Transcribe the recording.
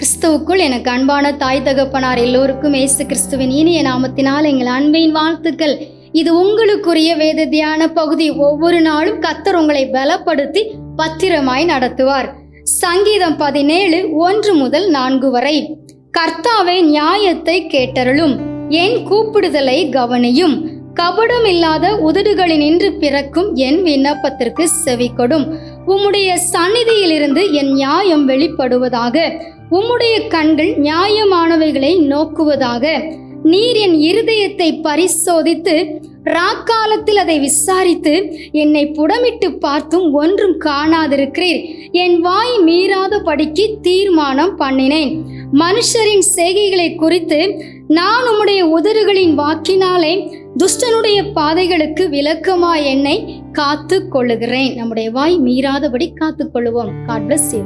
கிறிஸ்துவுக்குள் எனக்கு அன்பான தாய் தகப்பனார் எல்லோருக்கும் இயேசு கிறிஸ்துவின் இனிய நாமத்தினால் எங்கள் அன்பின் வாழ்த்துக்கள். இது உங்களுக்குரிய வேத தியான பகுதி. ஒவ்வொரு நாளும் கர்த்தர் உங்களை பலப்படுத்தி பத்திரமாய் நடத்துவார். சங்கீதம் 17 1 முதல் 4 வரை. கர்த்தாவே, நியாயத்தை கேட்டருளும், என் கூப்பிடுதலை கவனியும். கபடம் இல்லாத உதடுகளினின்று பிறக்கும் என் விண்ணப்பத்திற்கு செவி கொடும். உம்முடைய சந்நிதியிலிருந்து என் நியாயம் வெளிப்படுவதாக. உம்முடைய கண்கள் நியாயமானவைகளை நோக்குவதாக. நீர் என் இருதயத்தை பரிசோதித்து ராக்காலத்தில் அதை விசாரித்து என்னை புடமிட்டு பார்த்தும் ஒன்றும் காணாதிருக்கிறீர். என் வாய் மீறாதபடிக்கு தீர்மானம் பண்ணினேன். மனுஷரின் செய்கைகளை குறித்து நான் உம்முடைய உதடுகளின் வாக்கினாலே துஷ்டனுடைய பாதைகளுக்கு விலக்கமாய் என்னை காத்து கொள்ளுகிறேன். நம்முடைய வாய் மீறாதபடி காத்து கொள்ளுவோம். God bless you.